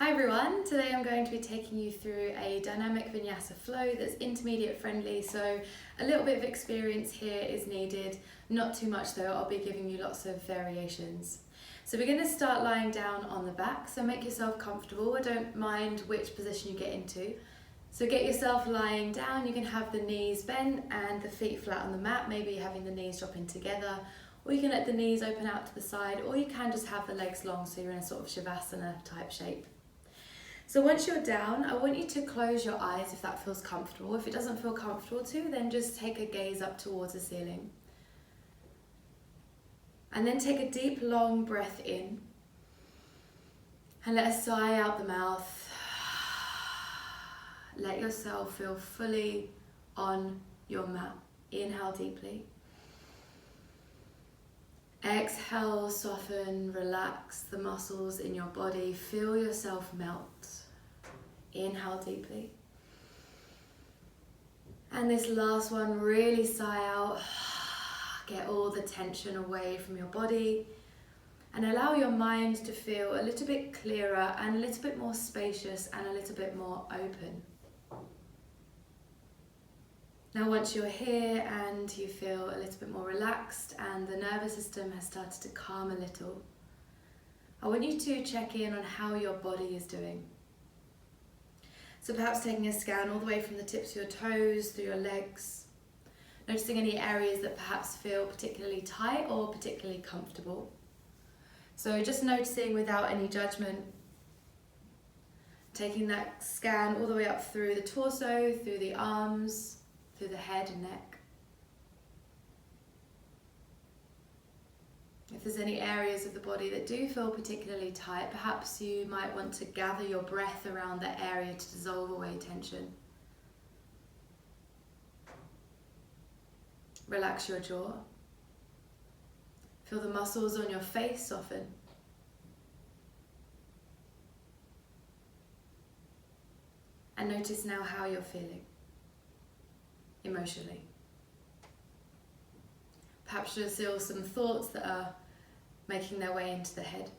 Hi everyone, today I'm going to be taking you through a dynamic vinyasa flow that's intermediate friendly, so a little bit of experience here is needed, not too much though. I'll be giving you lots of variations. So we're going to start lying down on the back, so make yourself comfortable. I don't mind which position you get into. So get yourself lying down. You can have the knees bent and the feet flat on the mat, maybe having the knees drop in together, or you can let the knees open out to the side, or you can just have the legs long so you're in a sort of Savasana type shape. So once you're down, I want you to close your eyes if that feels comfortable. If it doesn't feel comfortable to, then just take a gaze up towards the ceiling. And then take a deep, long breath in. And let a sigh out the mouth. Let yourself feel fully on your mat. Inhale deeply. Exhale, soften, relax the muscles in your body. Feel yourself melt. Inhale deeply. And this last one, really sigh out. Get all the tension away from your body. And allow your mind to feel a little bit clearer and a little bit more spacious and a little bit more open. Now once you're here and you feel a little bit more relaxed and the nervous system has started to calm a little, I want you to check in on how your body is doing. So perhaps taking a scan all the way from the tips of your toes through your legs, noticing any areas that perhaps feel particularly tight or particularly comfortable. So just noticing without any judgment, taking that scan all the way up through the torso, through the arms, through the head and neck. If there's any areas of the body that do feel particularly tight, perhaps you might want to gather your breath around that area to dissolve away tension. Relax your jaw. Feel the muscles on your face soften. And notice now how you're feeling emotionally. Perhaps you'll feel some thoughts that are making their way into the head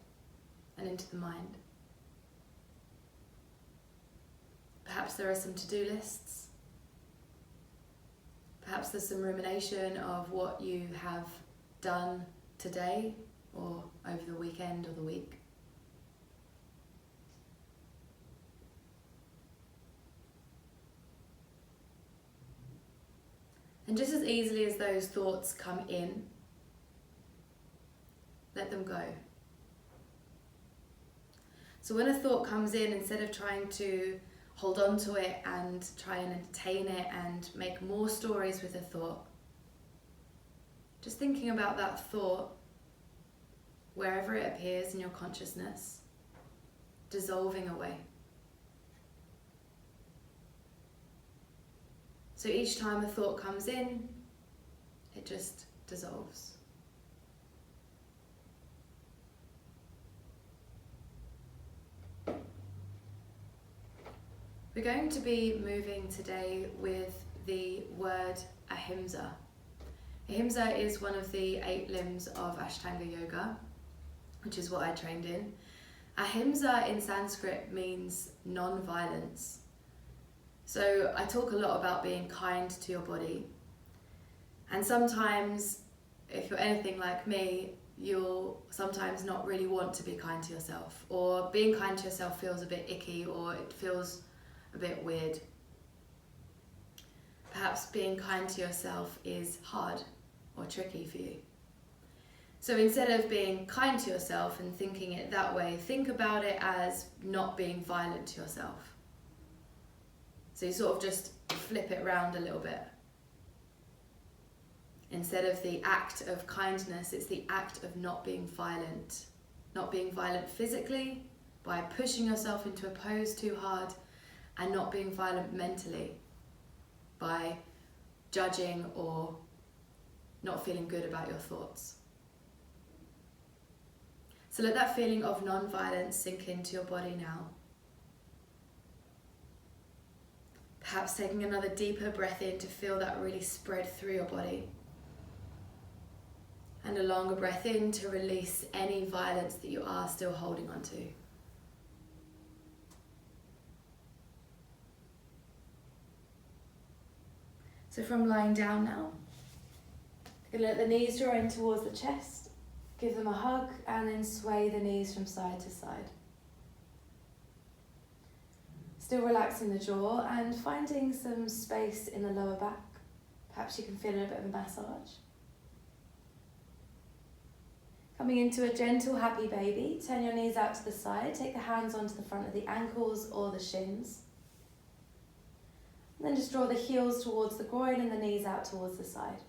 and into the mind. Perhaps there are some to-do lists. Perhaps there's some rumination of what you have done today or over the weekend or the week. And just as easily as those thoughts come in, let them go. So when a thought comes in, instead of trying to hold on to it and try and entertain it and make more stories with a thought, just thinking about that thought, wherever it appears in your consciousness, dissolving away. So each time a thought comes in, it just dissolves. We're going to be moving today with the word ahimsa. Ahimsa is one of the 8 limbs of Ashtanga yoga, which is what I trained in. Ahimsa in Sanskrit means non-violence. So I talk a lot about being kind to your body. And sometimes, if you're anything like me, you'll sometimes not really want to be kind to yourself. Or being kind to yourself feels a bit icky, or it feels a bit weird. Perhaps being kind to yourself is hard or tricky for you. So instead of being kind to yourself and thinking it that way, think about it as not being violent to yourself. So you sort of just flip it around a little bit. Instead of the act of kindness, it's the act of not being violent. Not being violent physically by pushing yourself into a pose too hard, and not being violent mentally by judging or not feeling good about your thoughts. So let that feeling of non-violence sink into your body now. Perhaps taking another deeper breath in to feel that really spread through your body. And a longer breath in to release any violence that you are still holding on to. So from lying down now, you're going to let the knees draw in towards the chest, give them a hug, and then sway the knees from side to side. Still relaxing the jaw and finding some space in the lower back. Perhaps you can feel a bit of a massage. Coming into a gentle happy baby, turn your knees out to the side, take the hands onto the front of the ankles or the shins. And then just draw the heels towards the groin and the knees out towards the side.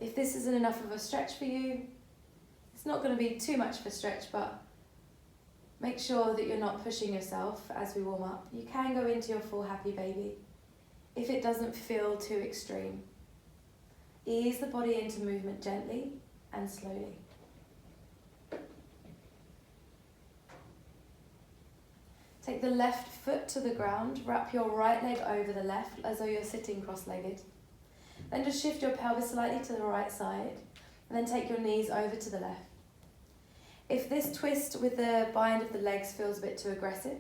If this isn't enough of a stretch for you, it's not going to be too much of a stretch, but make sure that you're not pushing yourself as we warm up. You can go into your full happy baby if it doesn't feel too extreme. Ease the body into movement gently and slowly. Take the left foot to the ground, wrap your right leg over the left as though you're sitting cross-legged. Then just shift your pelvis slightly to the right side and then take your knees over to the left. If this twist with the bind of the legs feels a bit too aggressive,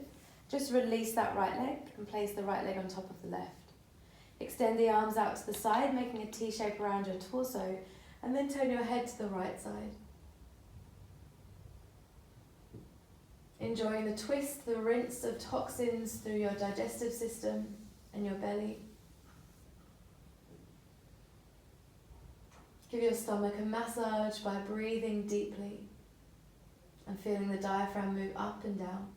just release that right leg and place the right leg on top of the left. Extend the arms out to the side, making a T shape around your torso, and then turn your head to the right side. Enjoying the twist, the rinse of toxins through your digestive system and your belly. Give your stomach a massage by breathing deeply and feeling the diaphragm move up and down.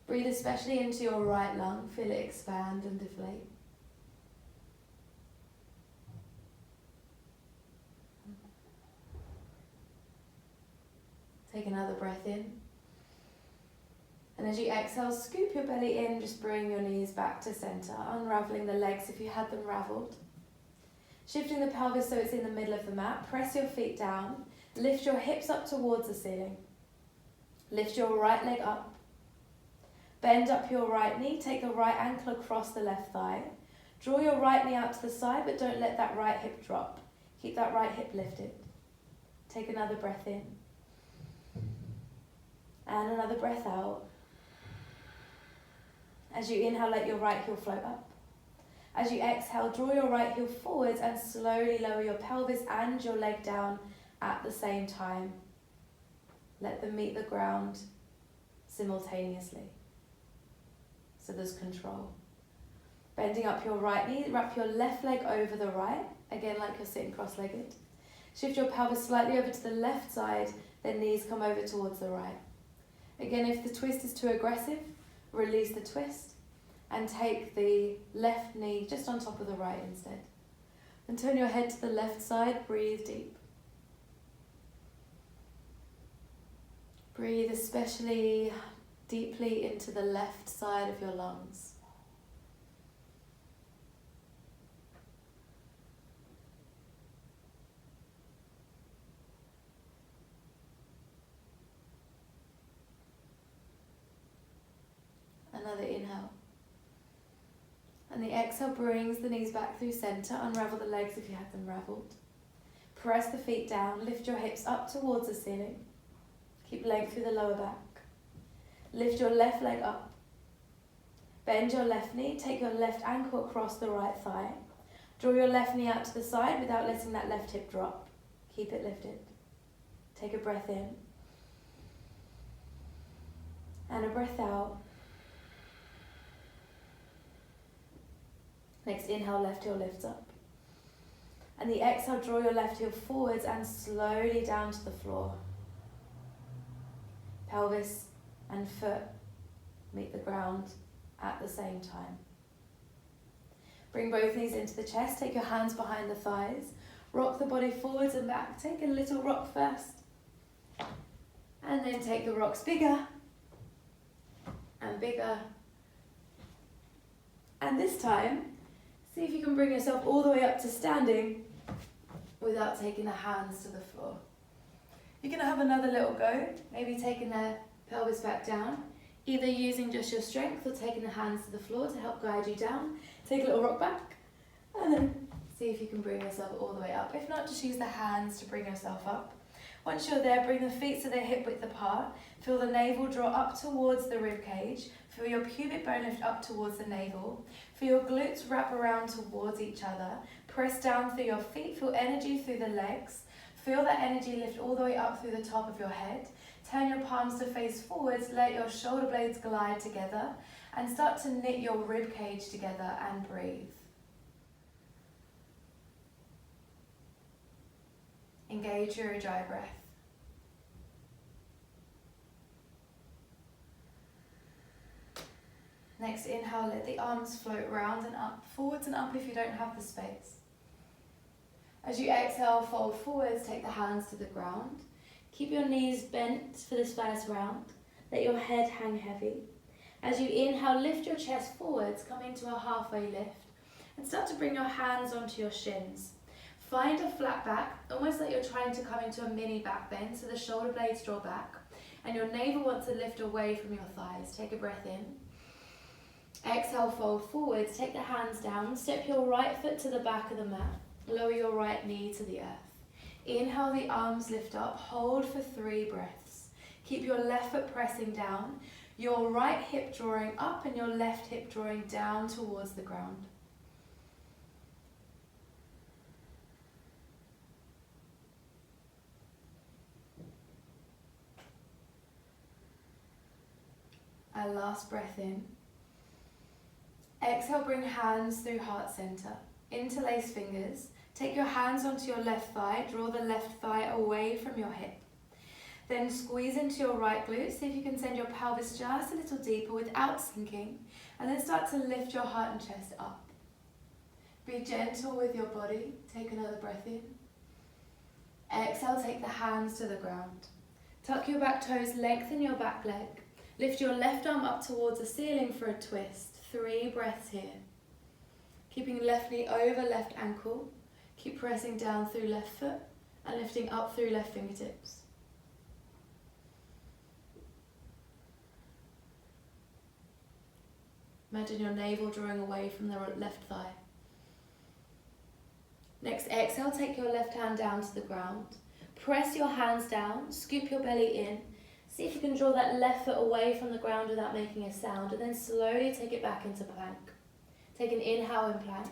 Breathe especially into your right lung, feel it expand and deflate. Take another breath in. And as you exhale, scoop your belly in, just bring your knees back to center, unraveling the legs if you had them raveled. Shifting the pelvis so it's in the middle of the mat, press your feet down, lift your hips up towards the ceiling. Lift your right leg up. Bend up your right knee, take the right ankle across the left thigh. Draw your right knee out to the side, but don't let that right hip drop. Keep that right hip lifted. Take another breath in. And another breath out. As you inhale, let your right heel float up. As you exhale, draw your right heel forwards and slowly lower your pelvis and your leg down at the same time. Let them meet the ground simultaneously. So there's control. Bending up your right knee, wrap your left leg over the right, again like you're sitting cross-legged. Shift your pelvis slightly over to the left side, then knees come over towards the right. Again, if the twist is too aggressive, release the twist and take the left knee just on top of the right instead. And turn your head to the left side, breathe deep. Breathe especially deeply into the left side of your lungs. Another inhale. And the exhale brings the knees back through center. Unravel the legs if you had them raveled. Press the feet down. Lift your hips up towards the ceiling. Keep length through the lower back. Lift your left leg up. Bend your left knee. Take your left ankle across the right thigh. Draw your left knee out to the side without letting that left hip drop. Keep it lifted. Take a breath in. And a breath out. Next inhale, left heel lifts up. And the exhale, draw your left heel forwards and slowly down to the floor. Pelvis and foot meet the ground at the same time. Bring both knees into the chest, take your hands behind the thighs, rock the body forwards and back. Take a little rock first, and then take the rocks bigger and bigger. And this time, see if you can bring yourself all the way up to standing without taking the hands to the floor. You're going to have another little go, maybe taking the pelvis back down, either using just your strength or taking the hands to the floor to help guide you down. Take a little rock back, and then see if you can bring yourself all the way up. If not, just use the hands to bring yourself up. Once you're there, bring the feet to the hip width apart. Feel the navel draw up towards the rib cage. Feel your pubic bone lift up towards the navel. Feel your glutes wrap around towards each other. Press down through your feet. Feel energy through the legs. Feel that energy lift all the way up through the top of your head. Turn your palms to face forwards. Let your shoulder blades glide together. And start to knit your rib cage together and breathe. Engage your Ujjayi breath. Next inhale, let the arms float round and up, forwards and up if you don't have the space. As you exhale, fold forwards, take the hands to the ground. Keep your knees bent for this first round. Let your head hang heavy. As you inhale, lift your chest forwards, come into a halfway lift, and start to bring your hands onto your shins. Find a flat back, almost like you're trying to come into a mini back bend, so the shoulder blades draw back, and your navel wants to lift away from your thighs. Take a breath in. Exhale, fold forwards, take the hands down, step your right foot to the back of the mat, lower your right knee to the earth. Inhale, the arms lift up, hold for 3 breaths. Keep your left foot pressing down, your right hip drawing up and your left hip drawing down towards the ground. And last breath in. Exhale, bring hands through heart center. Interlace fingers. Take your hands onto your left thigh. Draw the left thigh away from your hip. Then squeeze into your right glute. See if you can send your pelvis just a little deeper without sinking. And then start to lift your heart and chest up. Be gentle with your body. Take another breath in. Exhale, take the hands to the ground. Tuck your back toes, lengthen your back leg. Lift your left arm up towards the ceiling for a twist. 3 breaths here. Keeping left knee over left ankle. Keep pressing down through left foot and lifting up through left fingertips. Imagine your navel drawing away from the left thigh. Next, exhale, take your left hand down to the ground. Press your hands down, scoop your belly in. See if you can draw that left foot away from the ground without making a sound, and then slowly take it back into plank. Take an inhale in plank.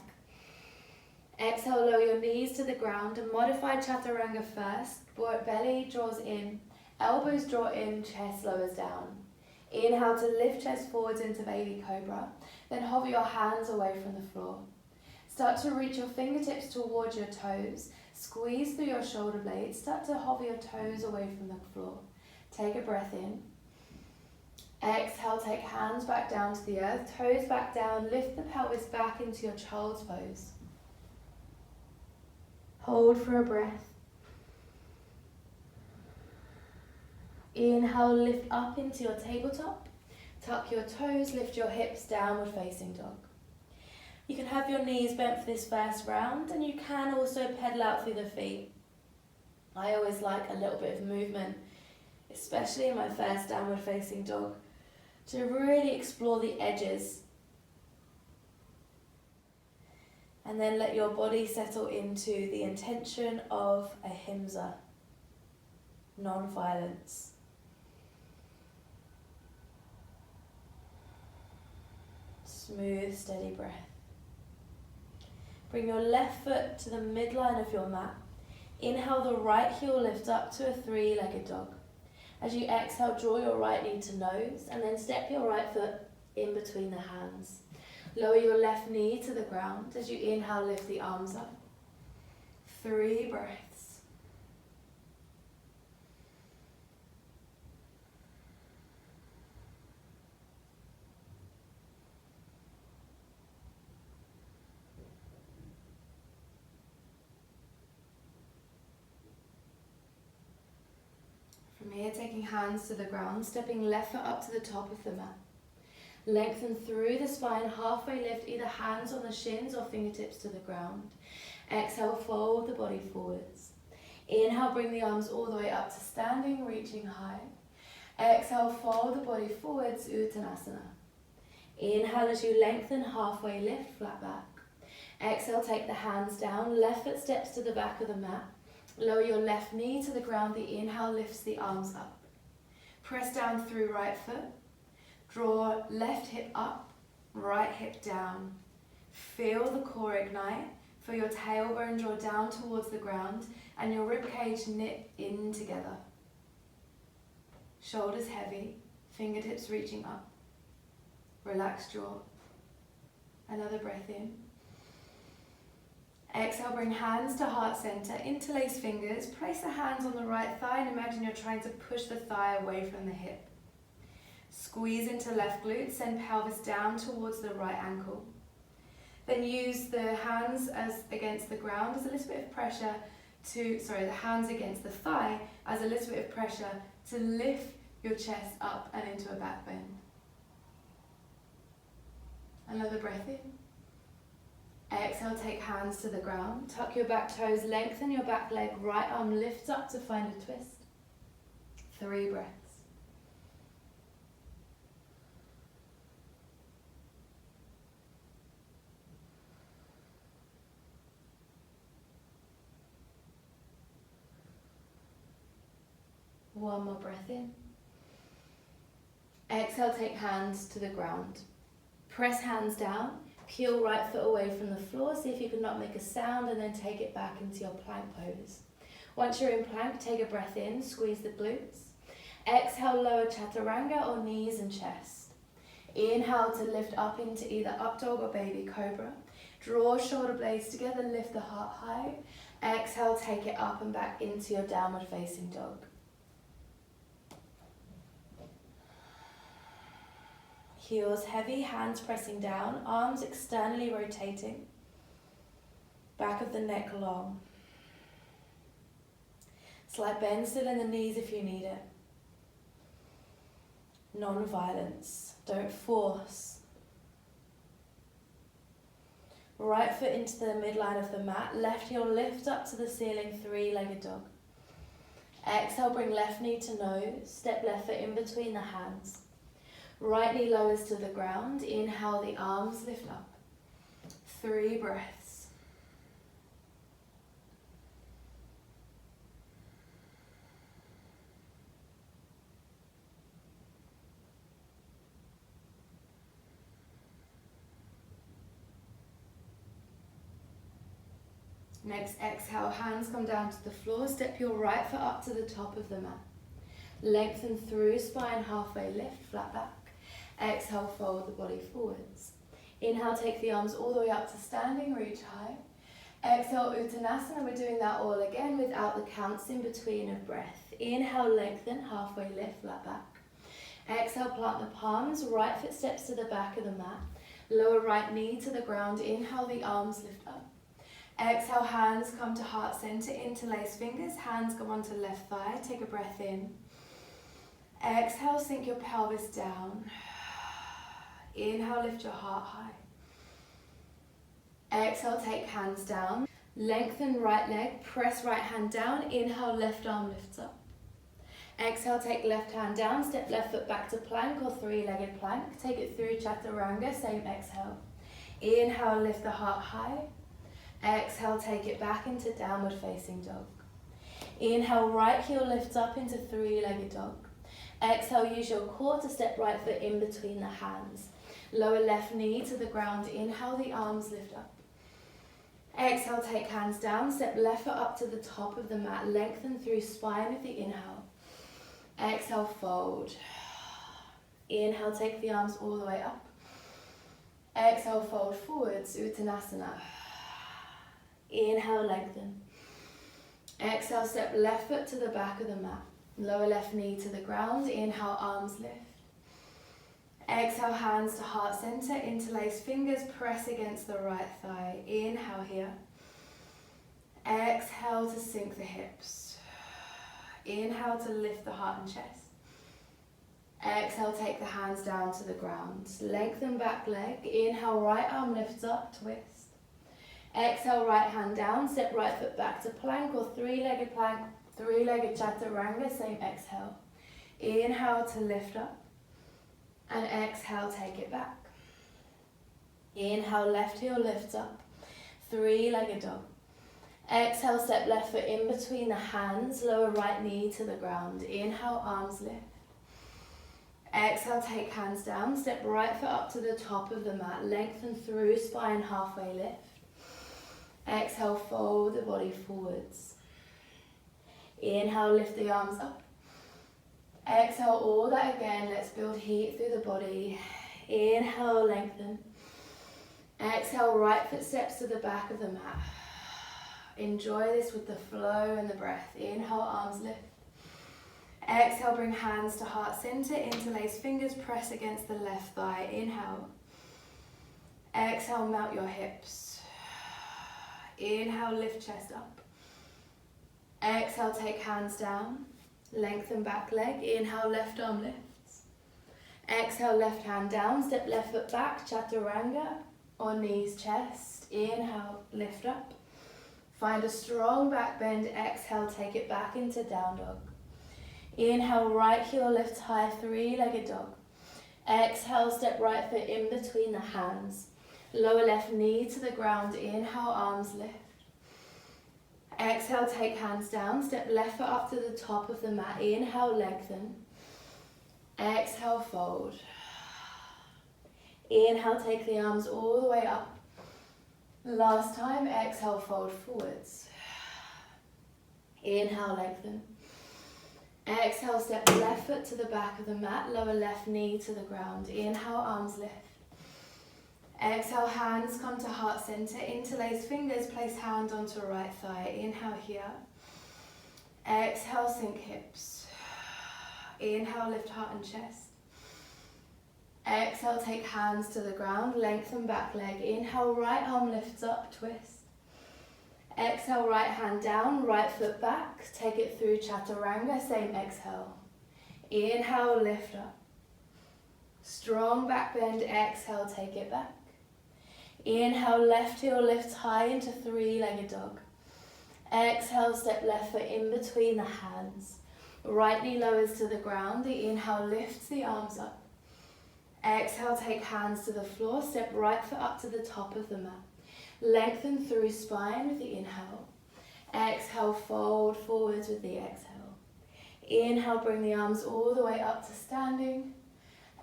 Exhale, lower your knees to the ground and modify Chaturanga first. Belly draws in, elbows draw in, chest lowers down. Inhale to lift chest forwards into baby cobra, then hover your hands away from the floor. Start to reach your fingertips towards your toes. Squeeze through your shoulder blades. Start to hover your toes away from the floor. Take a breath in. Exhale, take hands back down to the earth, toes back down, lift the pelvis back into your child's pose. Hold for a breath. Inhale, lift up into your tabletop. Tuck your toes, lift your hips, downward facing dog. You can have your knees bent for this first round, and you can also pedal out through the feet. I always like a little bit of movement, especially in my first downward facing dog, to really explore the edges. And then let your body settle into the intention of ahimsa, non-violence. Smooth, steady breath. Bring your left foot to the midline of your mat. Inhale, the right heel lifts up to a 3-legged dog. As you exhale, draw your right knee to nose and then step your right foot in between the hands. Lower your left knee to the ground. As you inhale, lift the arms up. 3 breaths. From here, taking hands to the ground, stepping left foot up to the top of the mat. Lengthen through the spine, halfway lift, either hands on the shins or fingertips to the ground. Exhale, fold the body forwards. Inhale, bring the arms all the way up to standing, reaching high. Exhale, fold the body forwards, Uttanasana. Inhale as you lengthen, halfway lift, flat back. Exhale, take the hands down, left foot steps to the back of the mat. Lower your left knee to the ground. The inhale lifts the arms up. Press down through right foot. Draw left hip up, right hip down. Feel the core ignite. Feel your tailbone draw down towards the ground and your ribcage knit in together. Shoulders heavy, fingertips reaching up. Relaxed jaw. Another breath in. Exhale, bring hands to heart center, interlace fingers, place the hands on the right thigh and imagine you're trying to push the thigh away from the hip. Squeeze into left glute, send pelvis down towards the right ankle. Then use the hands as against the ground as a little bit of pressure the hands against the thigh as a little bit of pressure to lift your chest up and into a back bend. Another breath in. Exhale, take hands to the ground. Tuck your back toes, lengthen your back leg, right arm lifts up to find a twist. 3 breaths. One more breath in. Exhale, take hands to the ground. Press hands down, peel right foot away from the floor, see if you can not make a sound and then take it back into your plank pose. Once you're in plank, take a breath in, squeeze the glutes. Exhale, lower Chaturanga or knees and chest. Inhale to lift up into either up dog or baby cobra. Draw shoulder blades together, lift the heart high. Exhale, take it up and back into your downward facing dog. Heels heavy, hands pressing down, arms externally rotating. Back of the neck long. Slight bend still in the knees if you need it. Non-violence, don't force. Right foot into the midline of the mat, left heel lift up to the ceiling, 3-legged dog. Exhale, bring left knee to nose, step left foot in between the hands. Right knee lowers to the ground. Inhale, the arms lift up. 3 breaths. Next, exhale, hands come down to the floor. Step your right foot up to the top of the mat. Lengthen through spine, halfway lift, flat back. Exhale, fold the body forwards. Inhale, take the arms all the way up to standing, reach high. Exhale, Uttanasana. We're doing that all again without the counts in between of breath. Inhale, lengthen, halfway lift, flat back. Exhale, plant the palms, right foot steps to the back of the mat. Lower right knee to the ground. Inhale, the arms lift up. Exhale, hands come to heart center, interlace fingers, hands go onto left thigh. Take a breath in. Exhale, sink your pelvis down. Inhale, lift your heart high. Exhale, take hands down. Lengthen right leg, press right hand down. Inhale, left arm lifts up. Exhale, take left hand down, step left foot back to plank or 3-legged plank. Take it through Chaturanga, same exhale. Inhale, lift the heart high. Exhale, take it back into downward facing dog. Inhale, right heel lifts up into 3-legged dog. Exhale, use your core to step right foot in between the hands. Lower left knee to the ground. Inhale, the arms lift up. Exhale, take hands down. Step left foot up to the top of the mat. Lengthen through spine with the inhale. Exhale, fold. Inhale, take the arms all the way up. Exhale, fold forwards, Uttanasana. Inhale, lengthen. Exhale, step left foot to the back of the mat. Lower left knee to the ground. Inhale, arms lift. Exhale, hands to heart center. Interlace fingers, press against the right thigh. Inhale here. Exhale to sink the hips. Inhale to lift the heart and chest. Exhale, take the hands down to the ground. Lengthen back leg. Inhale, right arm lifts up, twist. Exhale, right hand down. Step right foot back to plank or 3-legged plank. 3-legged Chaturanga, same exhale. Inhale to lift up. And exhale, take it back. Inhale, left heel lifts up. 3-legged dog. Exhale, step left foot in between the hands, lower right knee to the ground. Inhale, arms lift. Exhale, take hands down, step right foot up to the top of the mat, lengthen through spine, halfway lift. Exhale, fold the body forwards. Inhale, lift the arms up. Exhale, all that again, let's build heat through the body. Inhale, lengthen. Exhale, right foot steps to the back of the mat. Enjoy this with the flow and the breath. Inhale, arms lift. Exhale, bring hands to heart center, interlace fingers, press against the left thigh. Inhale. Exhale, melt your hips. Inhale, lift chest up. Exhale, take hands down. Lengthen back leg. Inhale, left arm lifts. Exhale, left hand down. Step left foot back, Chaturanga, or knees, chest. Inhale, lift up. Find a strong back bend. Exhale, take it back into down dog. Inhale, right heel lifts high, three-legged dog. Exhale, step right foot in between the hands. Lower left knee to the ground. Inhale, arms lift. Exhale, take hands down. Step left foot up to the top of the mat. Inhale, lengthen. Exhale, fold. Inhale, take the arms all the way up. Last time, exhale, fold forwards. Inhale, lengthen. Exhale, step left foot to the back of the mat, lower left knee to the ground. Inhale, arms lift. Exhale, hands come to heart center, interlace fingers, place hand onto right thigh. Inhale here. Exhale, sink hips. Inhale, lift heart and chest. Exhale, take hands to the ground, lengthen back leg. Inhale, right arm lifts up, twist. Exhale, right hand down, right foot back. Take it through Chaturanga, same exhale. Inhale, lift up. Strong back bend, exhale, take it back. Inhale, left heel lifts high into three-legged dog. Exhale, step left foot in between the hands. Right knee lowers to the ground. The inhale lifts the arms up. Exhale, take hands to the floor. Step right foot up to the top of the mat. Lengthen through spine with the inhale. Exhale, fold forwards with the exhale. Inhale, bring the arms all the way up to standing.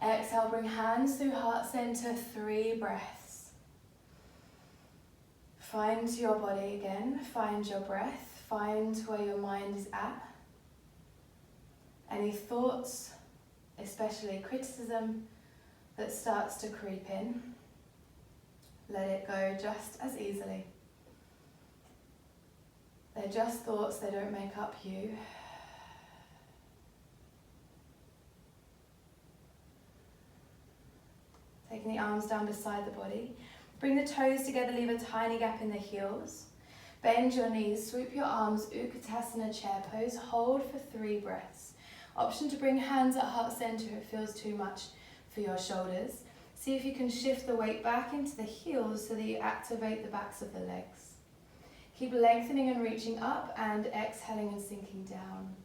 Exhale, bring hands through heart center, 3 breaths. Find your body again, find your breath, find where your mind is at. Any thoughts, especially criticism, that starts to creep in, let it go just as easily. They're just thoughts, they don't make up you. Taking the arms down beside the body. Bring the toes together, leave a tiny gap in the heels. Bend your knees, swoop your arms, Utkatasana chair pose. Hold for 3 breaths. Option to bring hands at heart center if it feels too much for your shoulders. See if you can shift the weight back into the heels so that you activate the backs of the legs. Keep lengthening and reaching up and exhaling and sinking down.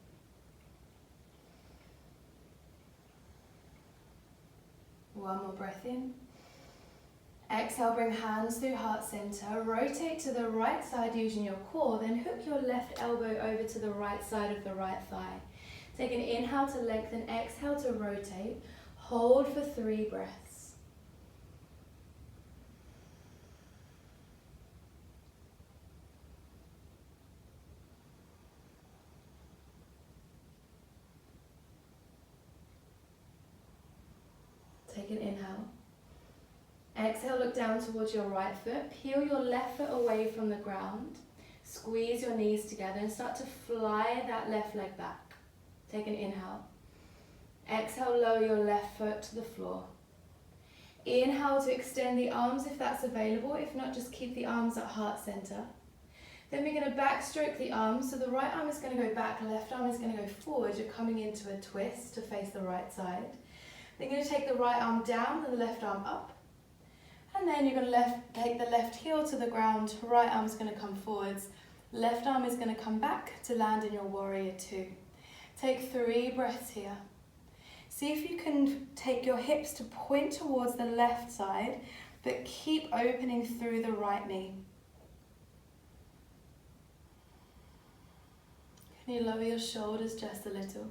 One more breath in. Exhale, bring hands through heart center. Rotate to the right side using your core, then hook your left elbow over to the right side of the right thigh. Take an inhale to lengthen, exhale to rotate. Hold for 3 breaths. Take an inhale. Exhale, look down towards your right foot. Peel your left foot away from the ground. Squeeze your knees together and start to fly that left leg back. Take an inhale. Exhale, lower your left foot to the floor. Inhale to extend the arms if that's available. If not, just keep the arms at heart center. Then we're going to backstroke the arms. So the right arm is going to go back, left arm is going to go forward. You're coming into a twist to face the right side. Then you're going to take the right arm down and the left arm up. And then you're going to take the left heel to the ground. Right arm is going to come forwards. Left arm is going to come back to land in your warrior 2. Take 3 breaths here. See if you can take your hips to point towards the left side, but keep opening through the right knee. Can you lower your shoulders just a little?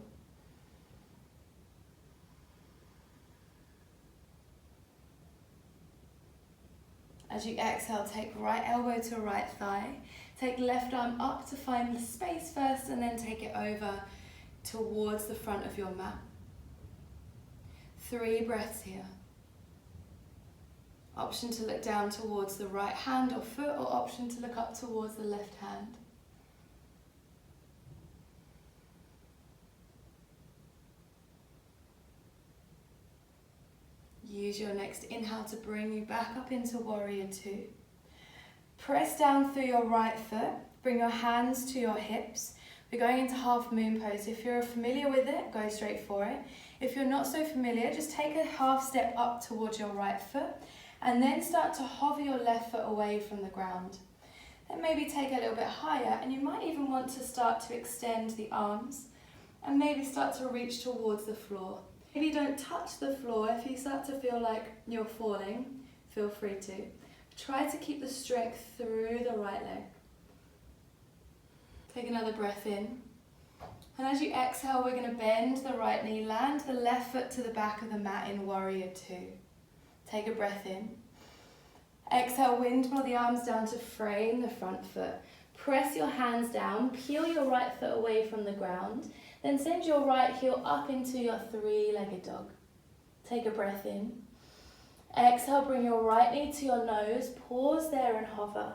As you exhale, take right elbow to right thigh. Take left arm up to find the space first, and then take it over towards the front of your mat. 3 breaths here. Option to look down towards the right hand or foot, or option to look up towards the left hand. Use your next inhale to bring you back up into Warrior Two. Press down through your right foot, bring your hands to your hips. We're going into half moon pose. If you're familiar with it, go straight for it. If you're not so familiar, just take a half step up towards your right foot and then start to hover your left foot away from the ground. Then maybe take a little bit higher, and you might even want to start to extend the arms and maybe start to reach towards the floor. If you don't touch the floor, if you start to feel like you're falling, feel free to. Try to keep the strength through the right leg. Take another breath in. And as you exhale, we're going to bend the right knee, land the left foot to the back of the mat in Warrior Two. Take a breath in. Exhale, windmill the arms down to frame the front foot. Press your hands down, peel your right foot away from the ground, then send your right heel up into your 3-legged dog. Take a breath in. Exhale, bring your right knee to your nose, pause there and hover.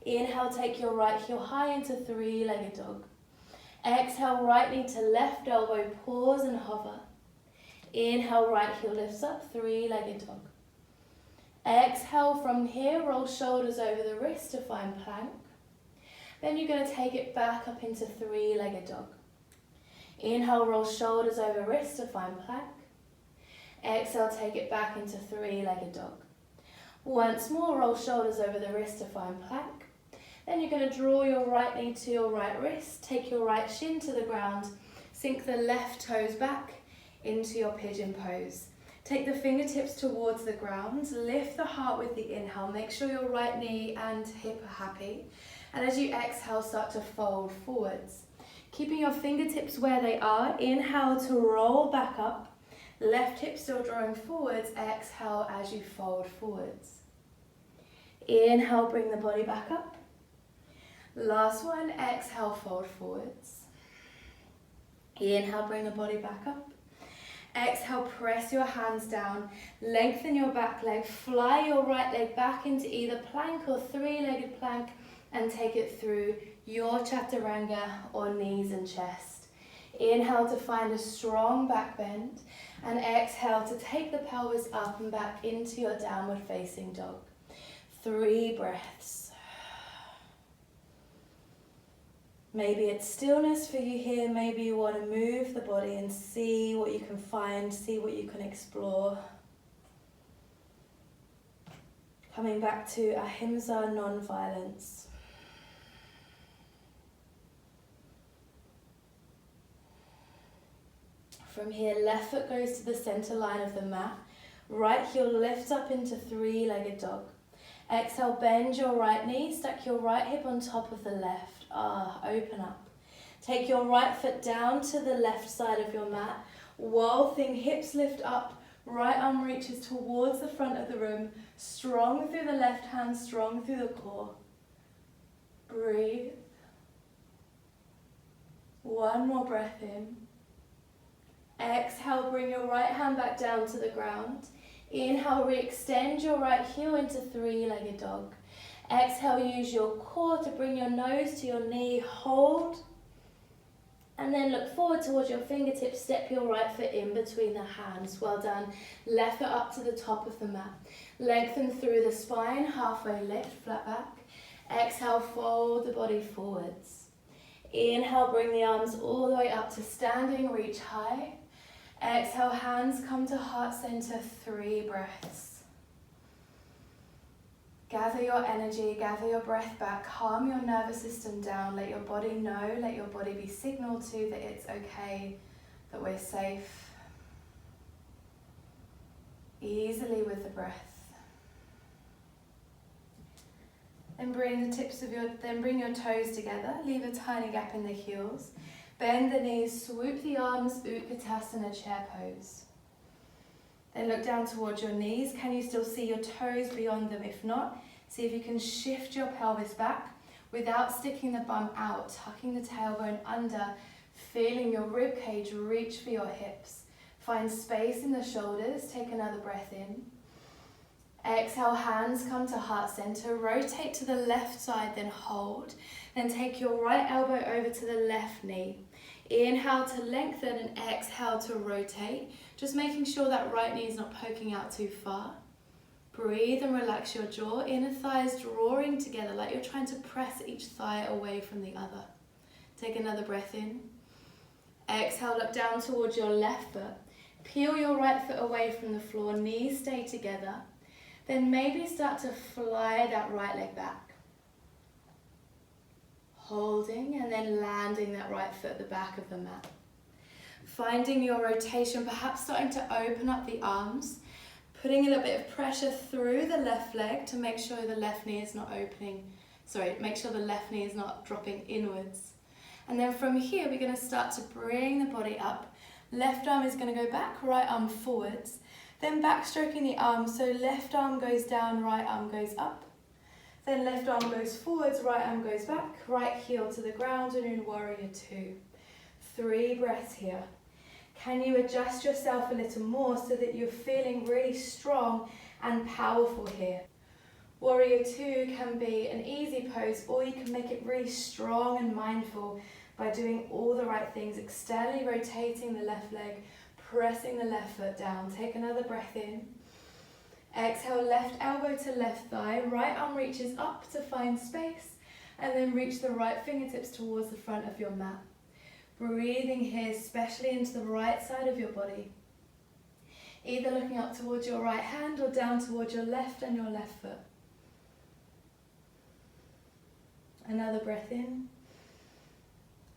Inhale, take your right heel high into 3-legged dog. Exhale, right knee to left elbow, pause and hover. Inhale, right heel lifts up, 3-legged dog. Exhale, from here, roll shoulders over the wrist to find plank. Then you're going to take it back up into 3-legged dog. Inhale, roll shoulders over wrist to find plank. Exhale, take it back into 3-legged dog. Once more, roll shoulders over the wrist to find plank. Then you're going to draw your right knee to your right wrist, take your right shin to the ground, sink the left toes back into your pigeon pose. Take the fingertips towards the ground, lift the heart with the inhale, make sure your right knee and hip are happy. And as you exhale, start to fold forwards. Keeping your fingertips where they are, inhale to roll back up. Left hip still drawing forwards, exhale as you fold forwards. Inhale, bring the body back up. Last one, exhale, fold forwards. Inhale, bring the body back up. Exhale, press your hands down, lengthen your back leg, fly your right leg back into either plank or 3-legged plank and take it through your Chaturanga or knees and chest. Inhale to find a strong back bend and exhale to take the pelvis up and back into your downward facing dog. 3 breaths. Maybe it's stillness for you here, maybe you want to move the body and see what you can find, see what you can explore. Coming back to ahimsa, non-violence. From here, left foot goes to the center line of the mat, right heel lifts up into 3-legged dog. Exhale, bend your right knee, stack your right hip on top of the left. Open up. Take your right foot down to the left side of your mat. Wild thing, hips lift up, right arm reaches towards the front of the room. Strong through the left hand, strong through the core. Breathe. One more breath in. Exhale, bring your right hand back down to the ground. Inhale, re-extend your right heel into 3-legged dog. Exhale, use your core to bring your nose to your knee, hold. And then look forward towards your fingertips, step your right foot in between the hands. Well done. Left foot up to the top of the mat. Lengthen through the spine, halfway lift, flat back. Exhale, fold the body forwards. Inhale, bring the arms all the way up to standing, reach high. Exhale, hands come to heart center, 3 breaths. Gather your energy, gather your breath back, calm your nervous system down, let your body know, let your body be signaled to that it's okay, that we're safe. Easily with the breath. Then bring your toes together, leave a tiny gap in the heels. Bend the knees, swoop the arms, Utkatasana chair pose. Then look down towards your knees. Can you still see your toes beyond them? If not, see if you can shift your pelvis back without sticking the bum out, tucking the tailbone under, feeling your rib cage reach for your hips. Find space in the shoulders. Take another breath in. Exhale, hands come to heart center. Rotate to the left side, then hold. Then take your right elbow over to the left knee. Inhale to lengthen and exhale to rotate. Just making sure that right knee is not poking out too far. Breathe and relax your jaw. Inner thighs drawing together like you're trying to press each thigh away from the other. Take another breath in. Exhale, look down towards your left foot. Peel your right foot away from the floor. Knees stay together. Then maybe start to fly that right leg back. Holding and then landing that right foot at the back of the mat. Finding your rotation, perhaps starting to open up the arms. Putting a little bit of pressure through the left leg to make sure the left knee is not make sure the left knee is not dropping inwards. And then from here, we're going to start to bring the body up. Left arm is going to go back, right arm forwards. Then backstroking the arm, so left arm goes down, right arm goes up. Then left arm goes forwards, right arm goes back, right heel to the ground, and in warrior two. 3 breaths here. Can you adjust yourself a little more so that you're feeling really strong and powerful here? Warrior two can be an easy pose, or you can make it really strong and mindful by doing all the right things, externally rotating the left leg, pressing the left foot down. Take another breath in. Exhale, left elbow to left thigh. Right arm reaches up to find space. And then reach the right fingertips towards the front of your mat. Breathing here, especially into the right side of your body. Either looking up towards your right hand or down towards your left and your left foot. Another breath in.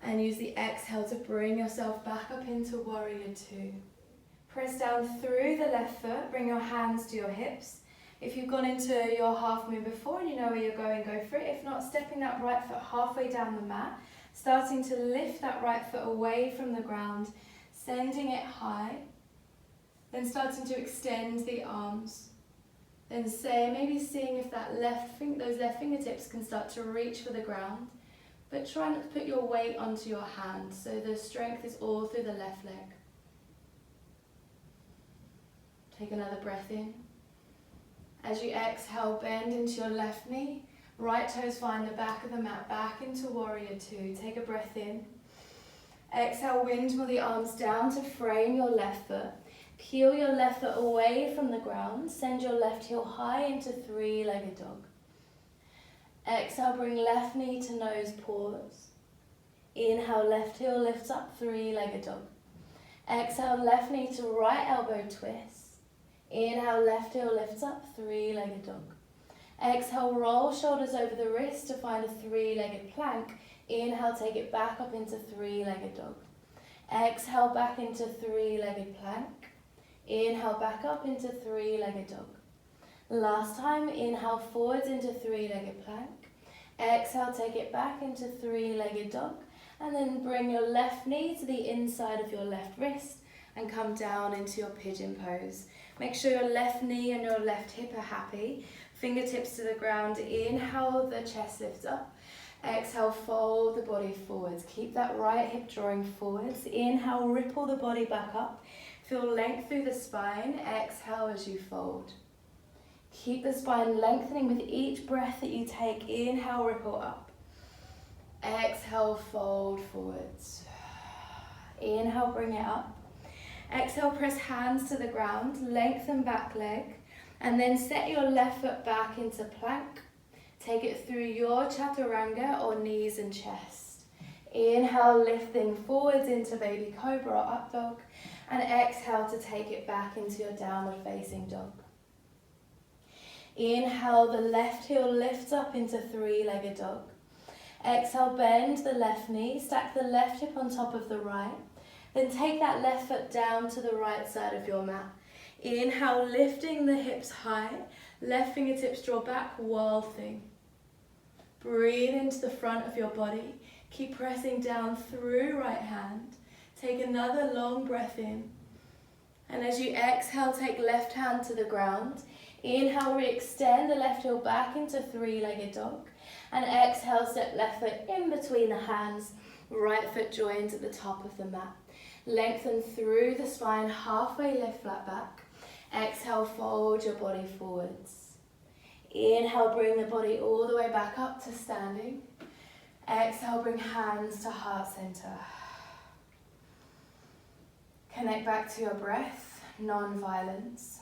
And use the exhale to bring yourself back up into warrior two. Press down through the left foot, bring your hands to your hips. If you've gone into your half moon before and you know where you're going, go for it. If not, stepping that right foot halfway down the mat, starting to lift that right foot away from the ground, sending it high, then starting to extend the arms. Then maybe seeing if those left fingertips can start to reach for the ground. But try not to put your weight onto your hand, so the strength is all through the left leg. Take another breath in. As you exhale, bend into your left knee. Right toes find the back of the mat, back into warrior two. Take a breath in. Exhale, windmill the arms down to frame your left foot. Peel your left foot away from the ground. Send your left heel high into 3-legged dog. Exhale, bring left knee to nose, pause. Inhale, left heel lifts up, 3-legged dog. Exhale, left knee to right elbow twist. Inhale, left heel lifts up, 3-legged dog. Exhale, roll shoulders over the wrist to find a 3-legged plank. Inhale, take it back up into 3-legged dog. Exhale, back into 3-legged plank. Inhale, back up into 3-legged dog. Last time, inhale forwards into 3-legged plank. Exhale, take it back into 3-legged dog. And then bring your left knee to the inside of your left wrist and come down into your pigeon pose. Make sure your left knee and your left hip are happy. Fingertips to the ground. Inhale, the chest lifts up. Exhale, fold the body forwards. Keep that right hip drawing forwards. Inhale, ripple the body back up. Feel length through the spine. Exhale as you fold. Keep the spine lengthening with each breath that you take. Inhale, ripple up. Exhale, fold forwards. Inhale, bring it up. Exhale, press hands to the ground. Lengthen back leg. And then set your left foot back into plank. Take it through your Chaturanga or knees and chest. Inhale, lifting forwards into baby cobra or up dog. And exhale to take it back into your downward facing dog. Inhale, the left heel lifts up into 3-legged dog. Exhale, bend the left knee, stack the left hip on top of the right. Then take that left foot down to the right side of your mat. Inhale, lifting the hips high. Left fingertips draw back, world thing. Breathe into the front of your body. Keep pressing down through right hand. Take another long breath in. And as you exhale, take left hand to the ground. Inhale, re-extend the left heel back into three-legged dog. And exhale, step left foot in between the hands. Right foot joins at the top of the mat. Lengthen through the spine, halfway lift flat back. Exhale, fold your body forwards. Inhale, bring the body all the way back up to standing. Exhale, bring hands to heart center. Connect back to your breath, non-violence.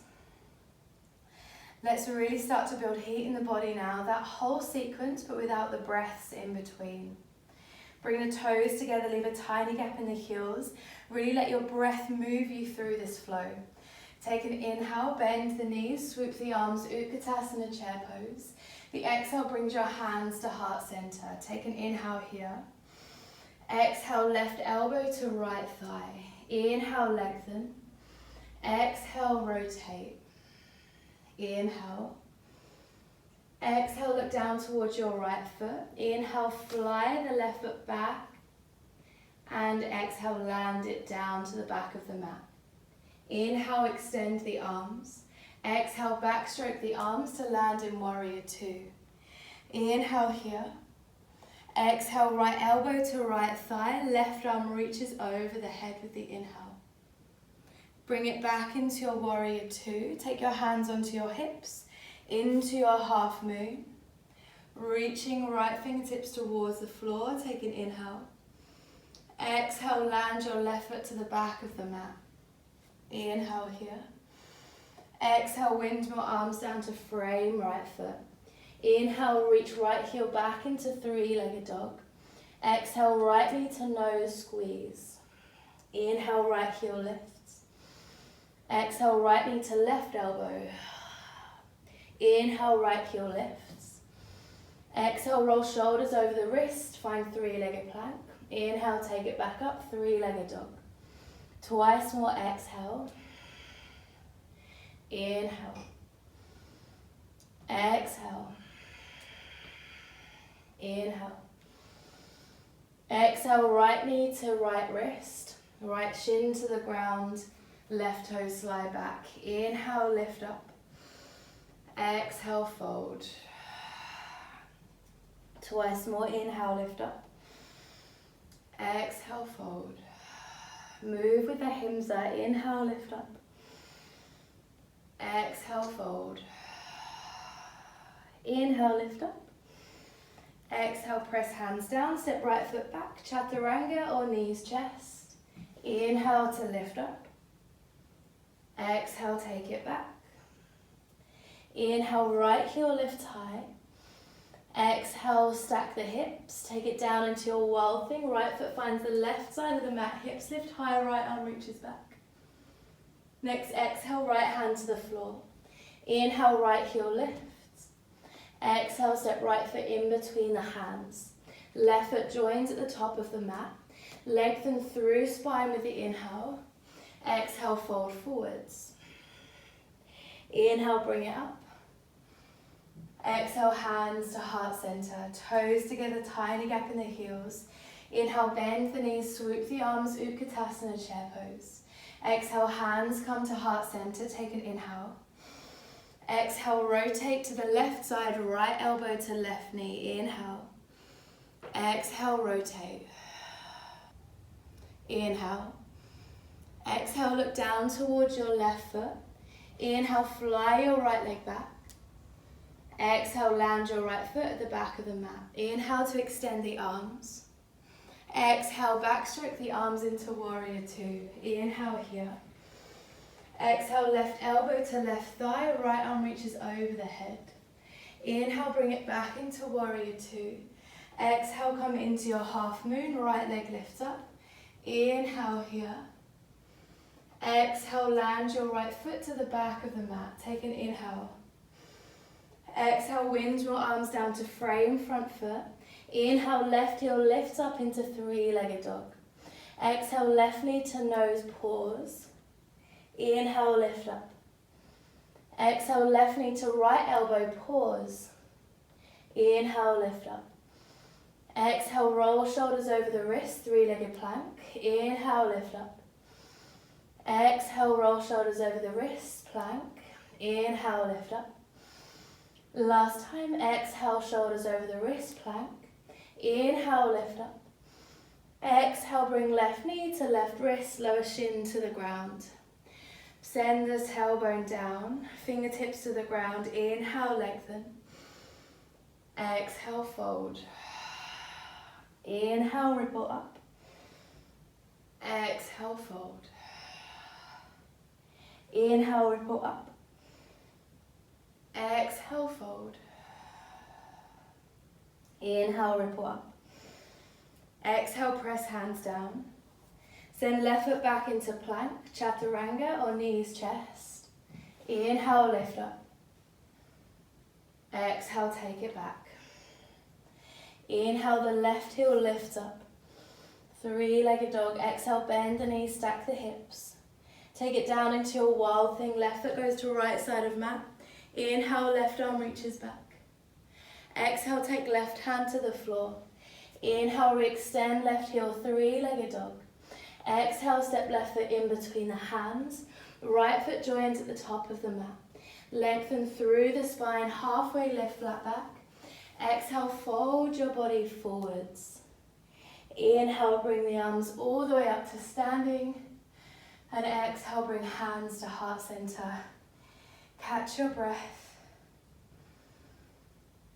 Let's really start to build heat in the body now. That whole sequence, but without the breaths in between. Bring the toes together, leave a tiny gap in the heels. Really let your breath move you through this flow. Take an inhale, bend the knees, swoop the arms, Utkatasana chair pose. The exhale brings your hands to heart center. Take an inhale here. Exhale, left elbow to right thigh. Inhale, lengthen. Exhale, rotate. Inhale. Exhale, look down towards your right foot. Inhale, fly the left foot back. And exhale, land it down to the back of the mat. Inhale, extend the arms. Exhale, backstroke the arms to land in warrior two. Inhale here. Exhale, right elbow to right thigh. Left arm reaches over the head with the inhale. Bring it back into your warrior two. Take your hands onto your hips, into your half moon. Reaching right fingertips towards the floor. Take an inhale. Exhale, land your left foot to the back of the mat. Inhale here. Exhale, windmill arms down to frame right foot. Inhale, reach right heel back into three-legged dog. Exhale, right knee to nose squeeze. Inhale, right heel lifts. Exhale, right knee to left elbow. Inhale, right heel lifts. Exhale, roll shoulders over the wrist, find three-legged plank. Inhale, take it back up, three-legged dog. Twice more, exhale. Inhale. Exhale. Inhale. Exhale, right knee to right wrist. Right shin to the ground. Left toe slide back. Inhale, lift up. Exhale, fold. Twice more, inhale, lift up. Exhale, fold. Move with the himsa. Inhale, lift up. Exhale, fold. Inhale, lift up. Exhale, press hands down, step right foot back, Chaturanga or knees, chest. Inhale to lift up. Exhale, take it back. Inhale, right heel lift high. Exhale, stack the hips, take it down into your wild thing. Right foot finds the left side of the mat, hips lift high, right arm reaches back. Next, exhale, right hand to the floor. Inhale, right heel lifts. Exhale, step right foot in between the hands. Left foot joins at the top of the mat. Lengthen through spine with the inhale. Exhale, fold forwards. Inhale, bring it up. Exhale, hands to heart center. Toes together, tiny gap in the heels. Inhale, bend the knees, swoop the arms, Utkatasana chair pose. Exhale, hands come to heart center. Take an inhale. Exhale, rotate to the left side, right elbow to left knee. Inhale. Exhale, rotate. Inhale. Exhale, look down towards your left foot. Inhale, fly your right leg back. Exhale, land your right foot at the back of the mat. Inhale to extend the arms. Exhale, backstroke the arms into warrior two. Inhale here. Exhale, left elbow to left thigh, right arm reaches over the head. Inhale, bring it back into warrior two. Exhale, come into your half moon, right leg lifts up. Inhale here. Exhale, land your right foot to the back of the mat. Take an inhale. Exhale, windmill arms down to frame front foot. Inhale, left heel lifts up into three-legged dog. Exhale, left knee to nose, pause. Inhale, lift up. Exhale, left knee to right elbow, pause. Inhale, lift up. Exhale, roll shoulders over the wrist, three-legged plank. Inhale, lift up. Exhale, roll shoulders over the wrist, plank. Inhale, lift up. Last time, exhale, shoulders over the wrist, plank. Inhale, lift up. Exhale, bring left knee to left wrist, lower shin to the ground. Send the tailbone down, fingertips to the ground. Inhale, lengthen. Exhale, fold. Inhale, ripple up. Exhale, fold. Inhale, ripple up. Exhale, fold. Inhale, ripple up. Exhale, press hands down. Send left foot back into plank, Chaturanga or knees, chest. Inhale, lift up. Exhale, take it back. Inhale, the left heel lifts up. Three-legged dog. Exhale, bend the knees, stack the hips. Take it down into your wild thing. Left foot goes to right side of mat. Inhale, left arm reaches back. Exhale, take left hand to the floor. Inhale, re-extend left heel, three-legged dog. Exhale, step left foot in between the hands. Right foot joins at the top of the mat. Lengthen through the spine, halfway lift, flat back. Exhale, fold your body forwards. Inhale, bring the arms all the way up to standing. And exhale, bring hands to heart center. Catch your breath.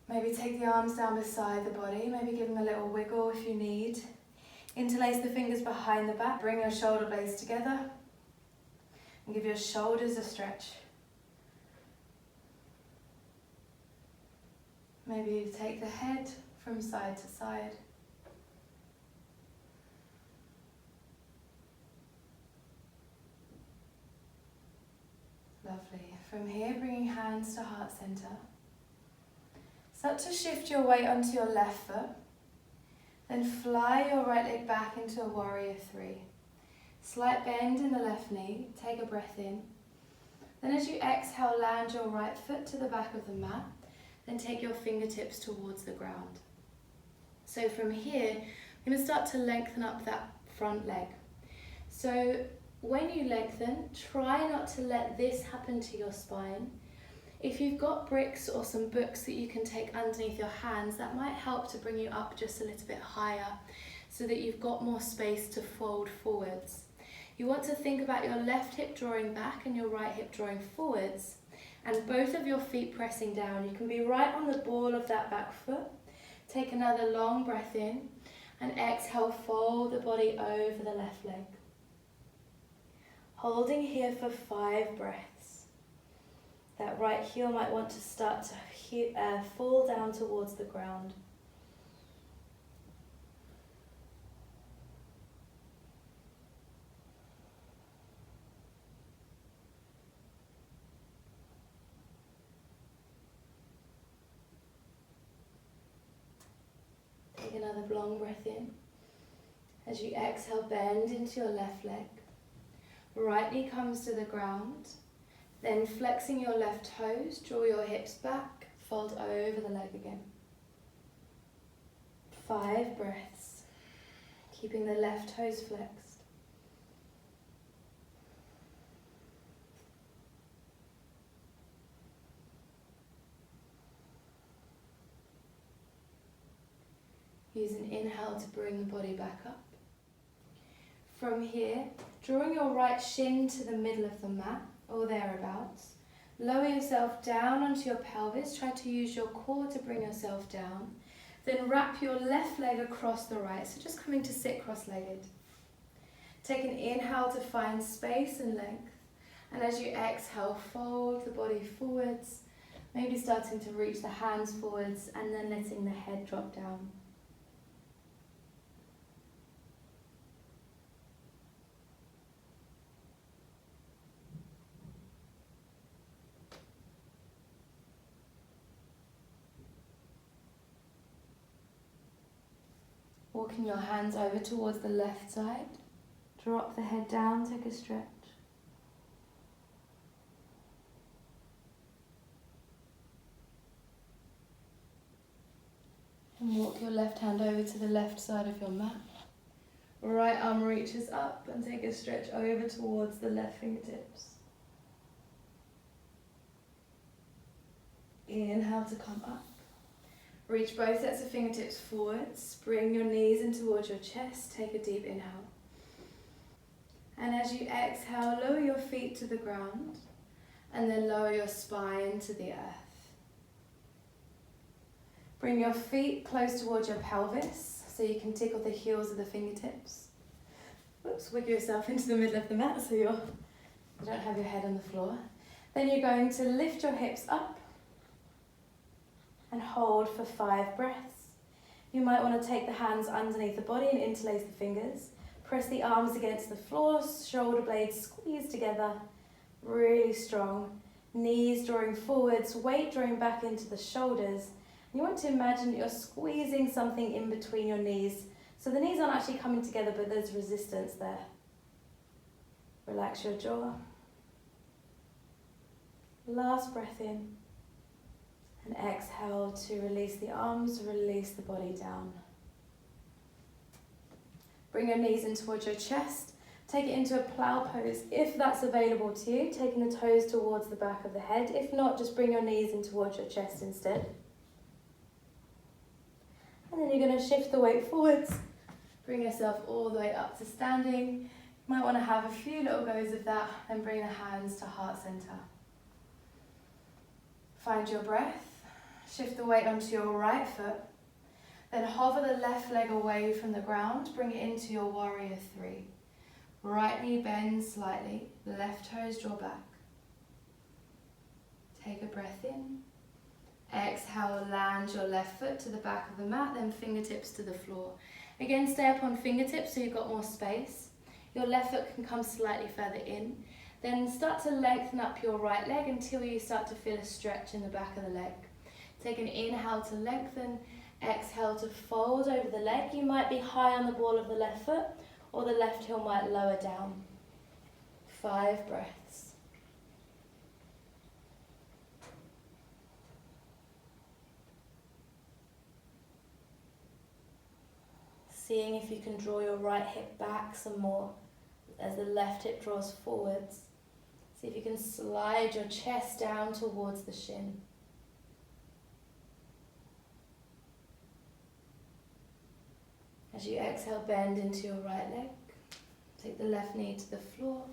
Maybe take the arms down beside the body. Maybe give them a little wiggle if you need. Interlace the fingers behind the back. Bring your shoulder blades together. And give your shoulders a stretch. Maybe you take the head from side to side. Lovely. From here, bringing hands to heart center. Start to shift your weight onto your left foot. Then fly your right leg back into a warrior three. Slight bend in the left knee. Take a breath in. Then as you exhale, land your right foot to the back of the mat. Then take your fingertips towards the ground. So from here, I'm going to start to lengthen up that front leg. So when you lengthen, try not to let this happen to your spine. If you've got bricks or some books that you can take underneath your hands, that might help to bring you up just a little bit higher so that you've got more space to fold forwards. You want to think about your left hip drawing back and your right hip drawing forwards, and both of your feet pressing down. You can be right on the ball of that back foot. Take another long breath in and exhale, fold the body over the left leg. Holding here for 5 breaths. That right heel might want to start to fall down towards the ground. Take another long breath in. As you exhale, bend into your left leg. Right knee comes to the ground. Then flexing your left toes, draw your hips back, fold over the leg again. 5 breaths, keeping the left toes flexed. Use an inhale to bring the body back up. From here, drawing your right shin to the middle of the mat, or thereabouts. Lower yourself down onto your pelvis. Try to use your core to bring yourself down. Then wrap your left leg across the right, so just coming to sit cross-legged. Take an inhale to find space and length. And as you exhale, fold the body forwards, maybe starting to reach the hands forwards and then letting the head drop down. Walking your hands over towards the left side. Drop the head down, take a stretch. And walk your left hand over to the left side of your mat. Right arm reaches up and take a stretch over towards the left fingertips. Inhale to come up. Reach both sets of fingertips forwards. Bring your knees in towards your chest. Take a deep inhale. And as you exhale, lower your feet to the ground and then lower your spine to the earth. Bring your feet close towards your pelvis so you can tickle the heels of the fingertips. Oops, wiggle yourself into the middle of the mat so you don't have your head on the floor. Then you're going to lift your hips up and hold for 5 breaths. You might want to take the hands underneath the body and interlace the fingers. Press the arms against the floor, shoulder blades squeeze together, really strong. Knees drawing forwards, weight drawing back into the shoulders. You want to imagine that you're squeezing something in between your knees. So the knees aren't actually coming together, but there's resistance there. Relax your jaw. Last breath in. And exhale to release the arms, release the body down. Bring your knees in towards your chest. Take it into a plow pose if that's available to you, taking the toes towards the back of the head. If not, just bring your knees in towards your chest instead. And then you're going to shift the weight forwards. Bring yourself all the way up to standing. You might want to have a few little goes of that, then bring the hands to heart center. Find your breath. Shift the weight onto your right foot. Then hover the left leg away from the ground. Bring it into your warrior 3. Right knee bends slightly. Left toes draw back. Take a breath in. Exhale, land your left foot to the back of the mat, then fingertips to the floor. Again, stay up on fingertips so you've got more space. Your left foot can come slightly further in. Then start to lengthen up your right leg until you start to feel a stretch in the back of the leg. Take an inhale to lengthen, exhale to fold over the leg. You might be high on the ball of the left foot, or the left heel might lower down. 5 breaths. Seeing if you can draw your right hip back some more as the left hip draws forwards. See if you can slide your chest down towards the shin. As you exhale, bend into your right leg. Take the left knee to the floor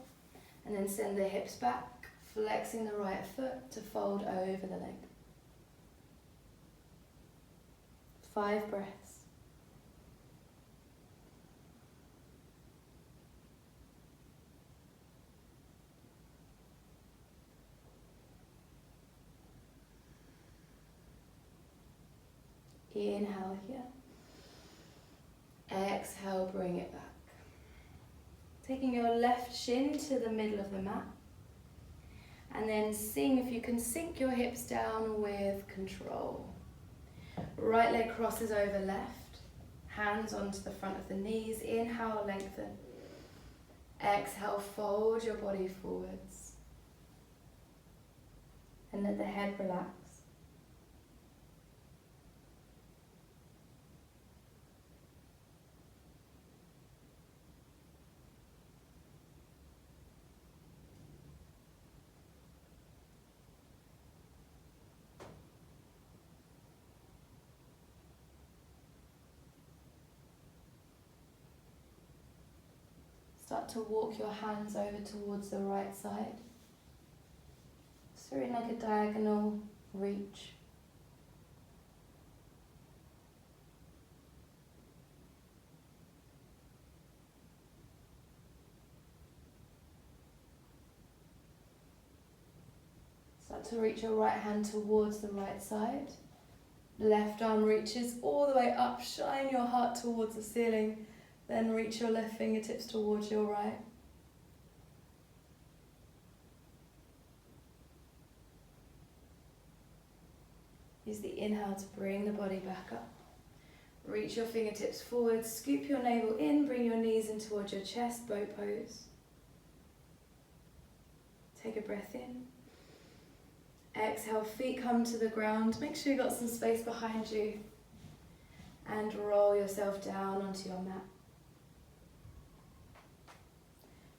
and then send the hips back, flexing the right foot to fold over the leg. 5 breaths. Inhale here. Exhale, bring it back. Taking your left shin to the middle of the mat. And then seeing if you can sink your hips down with control. Right leg crosses over left. Hands onto the front of the knees. Inhale, lengthen. Exhale, fold your body forwards. And let the head relax. Start to walk your hands over towards the right side. So you're in like a diagonal reach. Start to reach your right hand towards the right side. Left arm reaches all the way up. Shine your heart towards the ceiling. Then reach your left fingertips towards your right. Use the inhale to bring the body back up. Reach your fingertips forward, scoop your navel in, bring your knees in towards your chest, boat pose. Take a breath in. Exhale, feet come to the ground. Make sure you've got some space behind you. and roll yourself down onto your mat.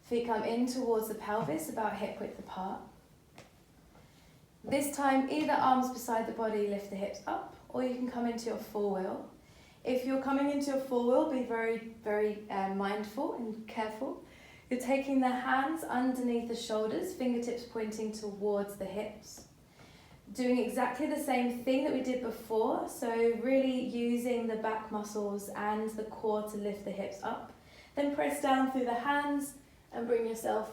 Feet come in towards the pelvis, about hip width apart. This time, either arms beside the body, lift the hips up, or you can come into your full wheel. If you're coming into your full wheel, be very mindful and careful. You're taking the hands underneath the shoulders, fingertips pointing towards the hips. Doing exactly the same thing that we did before, so really using the back muscles and the core to lift the hips up. Then press down through the hands and bring yourself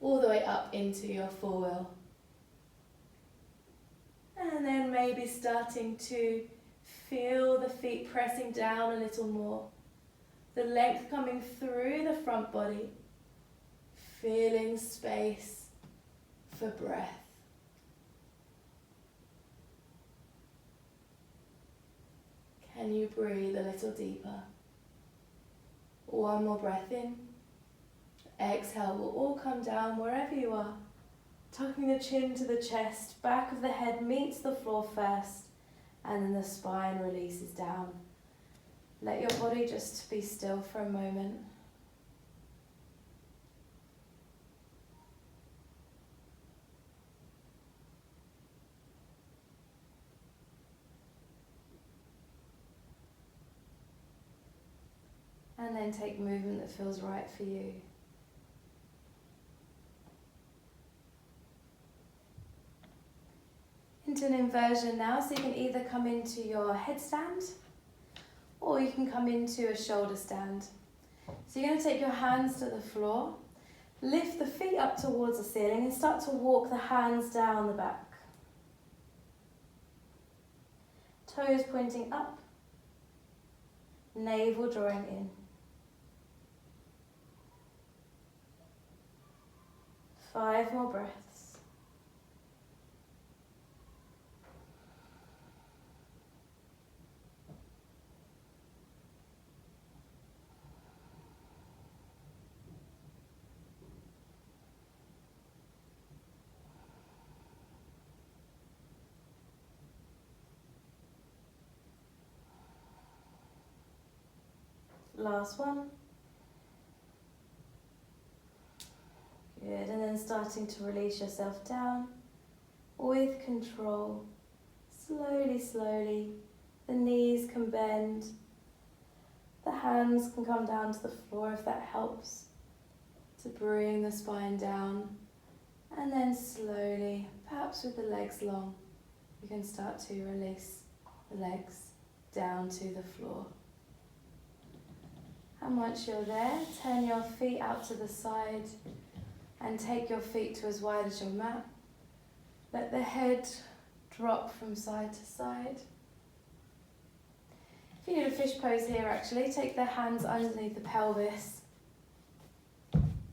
all the way up into your full wheel. And then maybe starting to feel the feet pressing down a little more. The length coming through the front body. Feeling space for breath. Can you breathe a little deeper? One more breath in. Exhale will all come down wherever you are. Tucking the chin to the chest, back of the head meets the floor first, and then the spine releases down. Let your body just be still for a moment. And then take movement that feels right for you. Into an inversion now, so you can either come into your headstand or you can come into a shoulder stand. So you're going to take your hands to the floor, lift the feet up towards the ceiling and start to walk the hands down the back. Toes pointing up, navel drawing in. 5 more breaths. Last one. Good, and then starting to release yourself down with control. Slowly, slowly. The knees can bend. The hands can come down to the floor if that helps to bring the spine down. And then slowly, perhaps with the legs long, you can start to release the legs down to the floor. And once you're there, turn your feet out to the side and take your feet to as wide as your mat. Let the head drop from side to side. If you need a fish pose here actually, take the hands underneath the pelvis.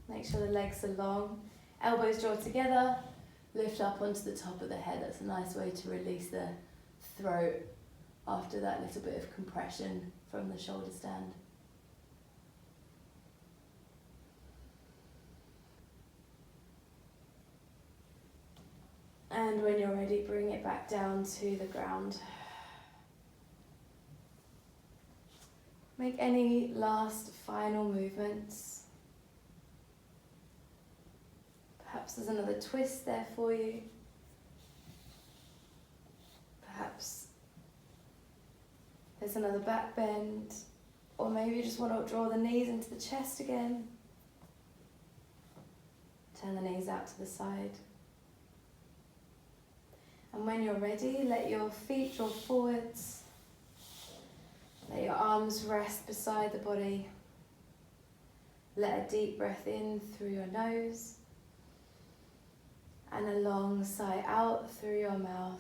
Make sure the legs are long. Elbows draw together, lift up onto the top of the head. That's a nice way to release the throat after that little bit of compression from the shoulder stand. And when you're ready, bring it back down to the ground. Make any last final movements. Perhaps there's another twist there for you. Perhaps there's another back bend. Or maybe you just want to draw the knees into the chest again. Turn the knees out to the side. And when you're ready, let your feet draw forwards. Let your arms rest beside the body. Let a deep breath in through your nose. And a long sigh out through your mouth.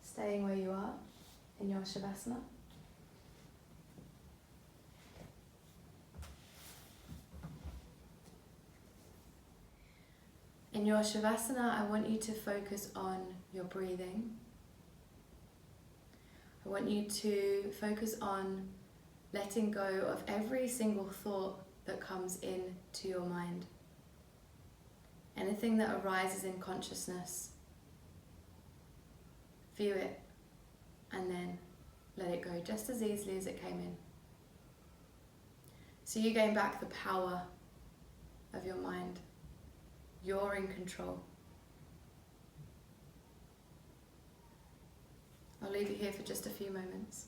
Staying where you are in your Savasana. In your Savasana, I want you to focus on your breathing. I want you to focus on letting go of every single thought that comes in to your mind. Anything that arises in consciousness, view it and then let it go just as easily as it came in. So you gain back the power of your mind. You're in control. I'll leave you here for just a few moments.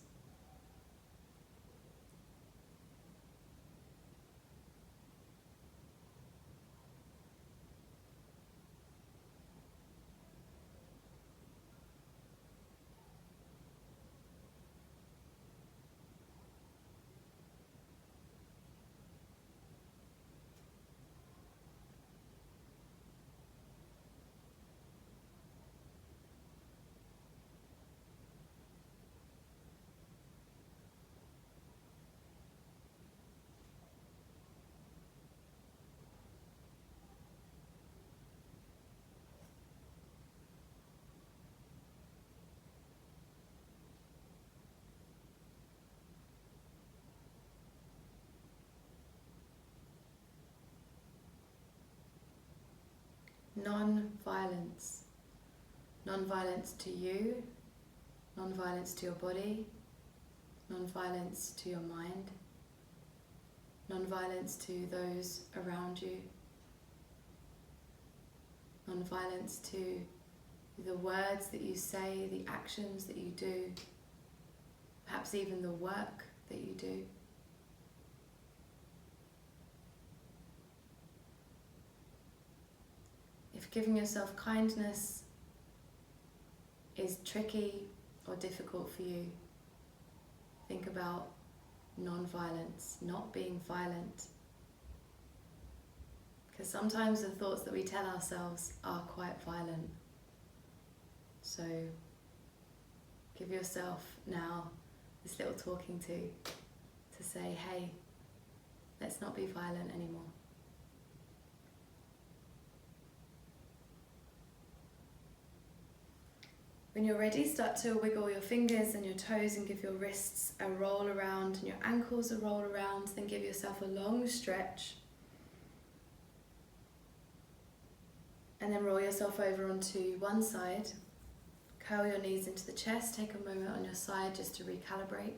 Non-violence. Non-violence to you, non-violence to your body, non-violence to your mind, non-violence to those around you, non-violence to the words that you say, the actions that you do, perhaps even the work that you do. If giving yourself kindness is tricky or difficult for you, think about non-violence, not being violent. Because sometimes the thoughts that we tell ourselves are quite violent. So give yourself now this little talking to say, hey, let's not be violent anymore. When you're ready, start to wiggle your fingers and your toes and give your wrists a roll around and your ankles a roll around. Then give yourself a long stretch. And then roll yourself over onto one side. Curl your knees into the chest. Take a moment on your side just to recalibrate.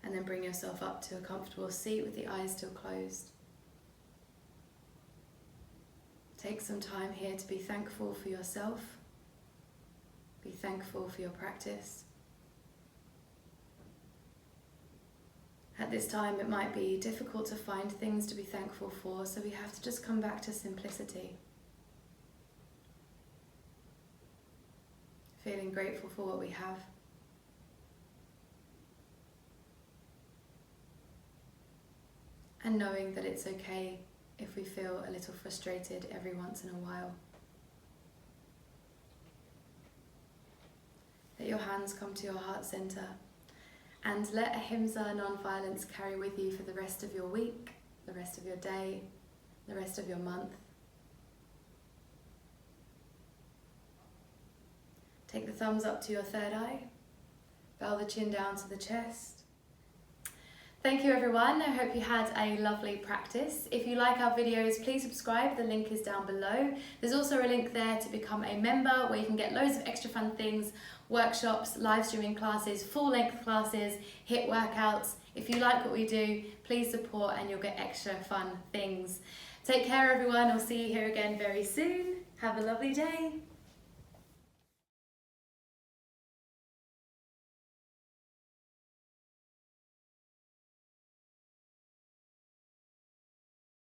And then bring yourself up to a comfortable seat with the eyes still closed. Take some time here to be thankful for yourself. Be thankful for your practice. At this time, it might be difficult to find things to be thankful for, so we have to just come back to simplicity. Feeling grateful for what we have. And knowing that it's okay if we feel a little frustrated every once in a while. Let your hands come to your heart center and let ahimsa, non-violence, carry with you for the rest of your week, the rest of your day, the rest of your month. Take the thumbs up to your third eye, bow the chin down to the chest. Thank you everyone, I hope you had a lovely practice. If you like our videos, please subscribe, the link is down below. There's also a link there to become a member where you can get loads of extra fun things, workshops, live streaming classes, full length classes, HIIT workouts. If you like what we do, please support and you'll get extra fun things. Take care everyone, I'll see you here again very soon. Have a lovely day.